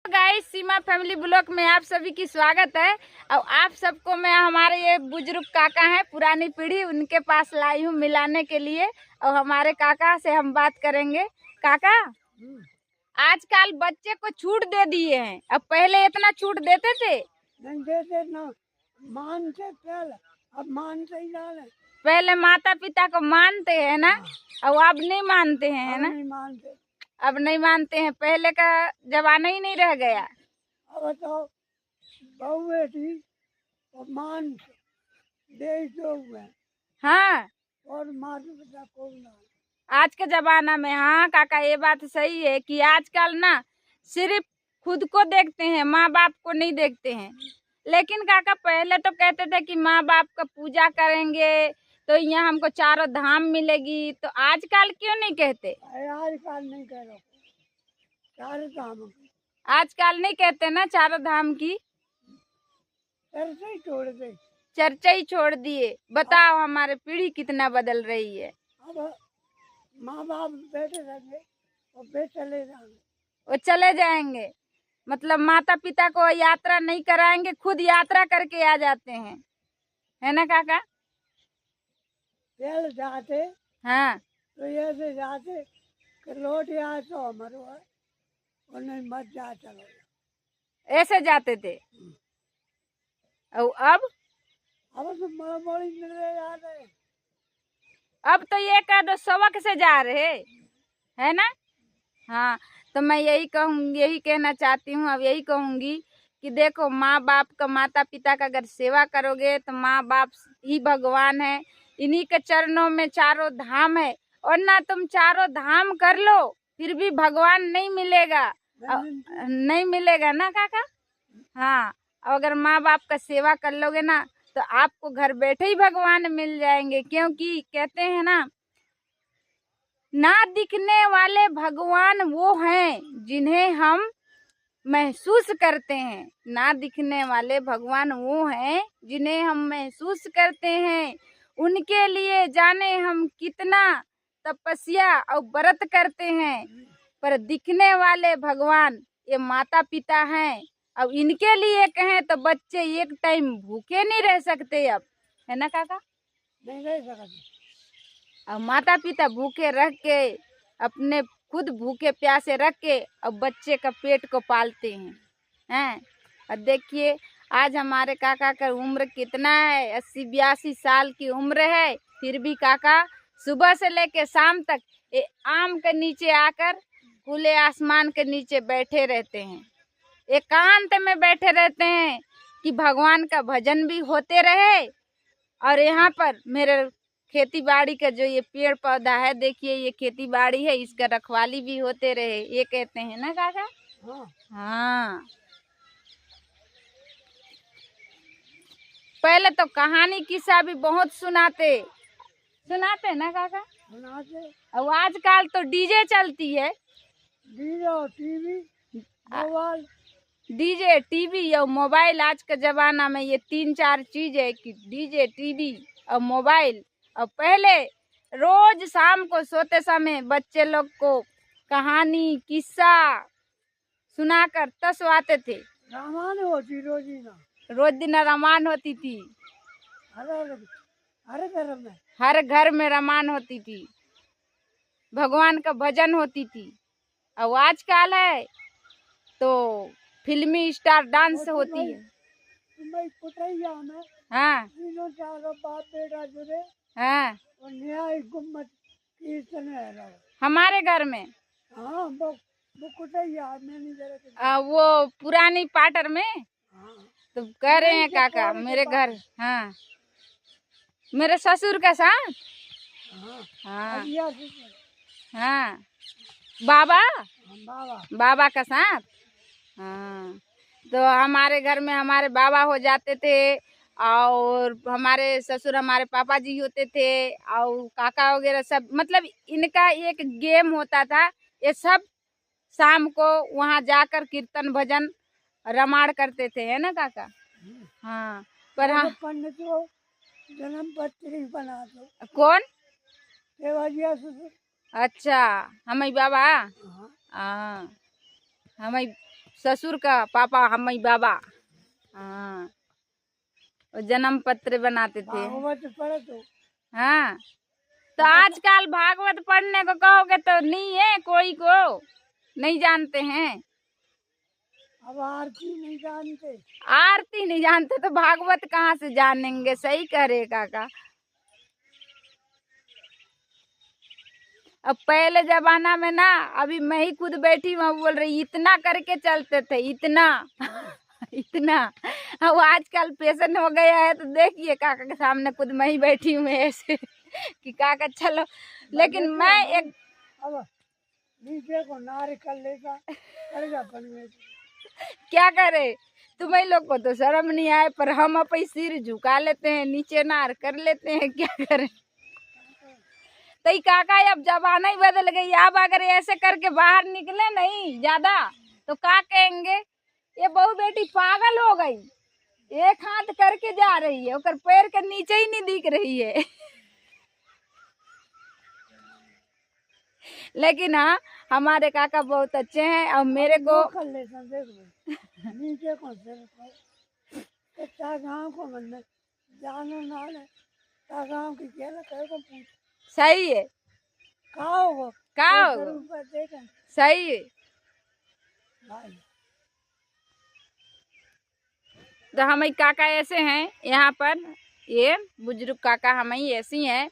Guys, सीमा family blog में आप सभी की स्वागत है। और आप सबको मैं हमारे ये बुजुर्ग काका हैं, पुरानी पीढ़ी, उनके पास लाई हूँ मिलाने के लिए। और हमारे काका से हम बात करेंगे। काका, आजकल बच्चे को छूट दे दिए हैं, अब पहले इतना छूट देते थे? नहीं देते ना, मानते पहले, अब मानते ही ना। पहले माता पिता को मानते हैं ना, और अब नहीं मानते हैं, है ना? नहीं मानते, अब नहीं मानते हैं, पहले का जमाना ही नहीं रह गया। अब तो बहू बेटी और मान दे दो हुए हाँ, और माता पिता को ना। आज के जमाना में, हाँ काका, ये बात सही है कि आजकल ना सिर्फ खुद को देखते हैं, माँ बाप को नहीं देखते हैं। लेकिन काका, पहले तो कहते थे कि माँ बाप का पूजा करेंगे तो यहाँ हमको चारों धाम मिलेगी, तो आजकल क्यों नहीं कहते? आजकल नहीं कह रहा, सारे काम आजकल नहीं कहते ना चारों धाम की, ऐसे ही छोड़ दे। चर्चा ही छोड़ दिए। बताओ हमारे पीढ़ी कितना बदल रही है। अब माँ बाप बैठे रहेंगे और वे चले जाएंगे। वो चले जाएंगे, मतलब माता पिता को यात्रा नहीं कराएंगे, खुद यात्रा करके आ जाते हैं, है ना काका? पहले जाते हाँ, तो ऐसे जाते कि लौट आए तो हमारो है और नहीं मत जा, चलो ऐसे जाते थे। और अब तो बड़ी मिलने जा रहे। अब तो ये कह दो सबक से जा रहे, है ना? हाँ, तो मैं यही कहूँगी, यही कहना चाहती हूँ, अब यही कहूँगी कि देखो, माँ बाप का, माता पिता का अगर सेवा करोगे तो माँ बाप ही भगवान है। इन्हीं के चरणों में चारों धाम है। और ना तुम चारों धाम कर लो फिर भी भगवान नहीं मिलेगा। नहीं मिलेगा ना काका? हाँ, अगर माँ बाप का सेवा कर लोगे ना तो आपको घर बैठे ही भगवान मिल जाएंगे। क्योंकि कहते हैं ना दिखने वाले भगवान वो हैं जिन्हें हम महसूस करते हैं। ना दिखने वाले भगवान वो हैं जिन्हें हम महसूस करते हैं। उनके लिए जाने हम कितना तपस्या और व्रत करते हैं। पर दिखने वाले भगवान ये माता पिता हैं। अब इनके लिए कहें तो बच्चे एक टाइम भूखे नहीं रह सकते अब, है ना काका? नहीं रह सकते। और माता पिता भूखे रख के, अपने खुद भूखे प्यासे रख के अब बच्चे का पेट को पालते हैं। और देखिए, आज हमारे काका का उम्र कितना है, 80-82 साल की उम्र है। फिर भी काका सुबह से लेके शाम तक ये आम के नीचे आकर खुले आसमान के नीचे बैठे रहते हैं, एकांत में बैठे रहते हैं कि भगवान का भजन भी होते रहे। और यहाँ पर मेरे खेती बाड़ी का जो ये पेड़ पौधा है, देखिए ये खेती बाड़ी है, इसका रखवाली भी होते रहे, ये कहते हैं ना काका? हाँ, पहले तो कहानी किस्सा भी बहुत सुनाते ना काका? सुनाते। और आजकल तो डीजे चलती है। डीजे और टीवी, मोबाइल। डीजे, टीवी और मोबाइल, आज के जमाना में ये 3-4 चीज है कि डीजे, टीवी और मोबाइल। और पहले रोज शाम को सोते समय बच्चे लोग को कहानी किस्सा सुनाकर तब सोते थे। रामायण होती रोजीना, रोज दिन रामायण होती थी, हर घर हर घर में में रामायण होती थी, भगवान का भजन होती थी। और आजकल है तो फिल्मी स्टार डांस होती है। हाँ, तीनों चारों बाप बेटा जुड़े हाँ, और न्याय गुम्मत कीर्तन है। हमारे घर में, हाँ, वो कुटैया में नहीं जरा। वो पुरानी पाटर में। हाँ, तो कह रहे हैं काका मेरे घर, हाँ, मेरे ससुर का साथ। हाँ, हाँ, अलिया हाँ, बाबा बाबा बाबा का साथ। हाँ, तो हमारे घर में हमारे बाबा हो जाते थे, और हमारे ससुर हमारे पापा जी होते थे, और काका वगैरह सब, मतलब इनका एक गेम होता था। ये सब शाम को वहाँ जाकर कीर्तन भजन रामायण करते थे, है ना काका? हाँ, पर हाँ, पंडित को जन्म पत्री बना दो। कौन? देवाजिया ससुर। अच्छा, हमारे बाबा। हाँ, हाँ, हमारे ससुर का पापा हम ही बाबा। हाँ, वो जन्म पत्र बनाते थे। भागवत पढ़े तो हाँ, तो आजकल भागवत पढ़ने को कहोगे तो नहीं है, कोई को नहीं जानते हैं। अब आरती नहीं जानते। आरती नहीं जानते तो भागवत कहाँ से जानेंगे। सही कह रहे काका। अब पहले जमाना में ना, अभी मैं ही खुद बैठी हूँ बोल रही, इतना करके चलते थे, इतना इतना। अब आजकल फैशन हो गया है, तो देखिए काका के सामने खुद मैं ही बैठी हूँ ऐसे कि काका चलो। लेकिन मैं एक अब नीचे को नार कर लेगा, करेगा परमेश्वर। क्या करे, तुम्हें लोग को तो शर्म नहीं आए, पर हम अपनी सिर झुका लेते हैं, नीचे नार कर लेते हैं, क्या करें। तो ये काका अब जमाना ही बदल गई। अब अगर ऐसे करके बाहर निकले नहीं ज्यादा तो क्या कहेंगे, ये बहू बेटी पागल हो गई, एक हाथ करके जा रही है, और पैर के नीचे ही नहीं दिख रही है। लेकिन हाँ, हमारे काका बहुत अच्छे हैं। और मेरे को कर ले नीचे को गाँव को मन जानो ना गाँव की क्या को पूछ। सही है, का सही है। तो हम काका ऐसे हैं यहाँ पर, ये बुजुर्ग काका हम ही ऐसी हैं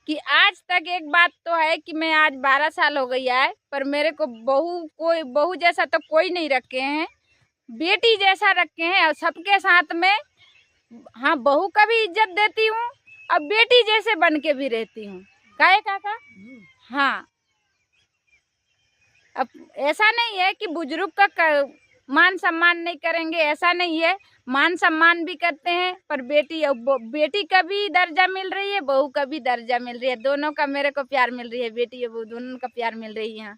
कि आज तक एक बात तो है कि मैं आज 12 साल हो गई है, पर मेरे को बहू जैसा तो कोई नहीं रखे हैं, बेटी जैसा रखे हैं। और सबके साथ में हाँ बहू का भी इज्जत देती हूँ, और बेटी जैसे बन के भी रहती हूँ। काहे काका? हाँ, अब ऐसा नहीं है कि बुजुर्ग का मान सम्मान नहीं करेंगे, ऐसा नहीं है, मान सम्मान भी करते हैं। पर बेटी का भी दर्जा मिल रही है, बहू का भी दर्जा मिल रही है, दोनों का मेरे को प्यार मिल रही है, बेटी और बहू दोनों का प्यार मिल रही है।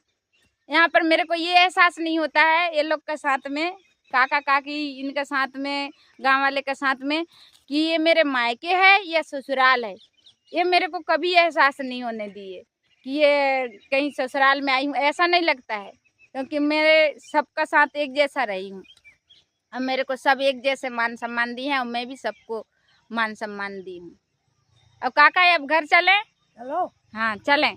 यहाँ पर मेरे को ये एहसास नहीं होता है ये लोग के साथ में, काका काकी इनके साथ में, गांव वाले के साथ में, कि ये मेरे मायके है या ससुराल है। ये मेरे को कभी एहसास नहीं होने दिए कि ये कहीं ससुराल में आई हूँ, ऐसा नहीं लगता है, क्योंकि मेरे सबका साथ एक जैसा रही हूँ। अब मेरे को सब एक जैसे मान सम्मान दिए हैं, और मैं भी सबको मान सम्मान दी हूँ। अब काका अब घर चलें? चलो। हाँ चलें।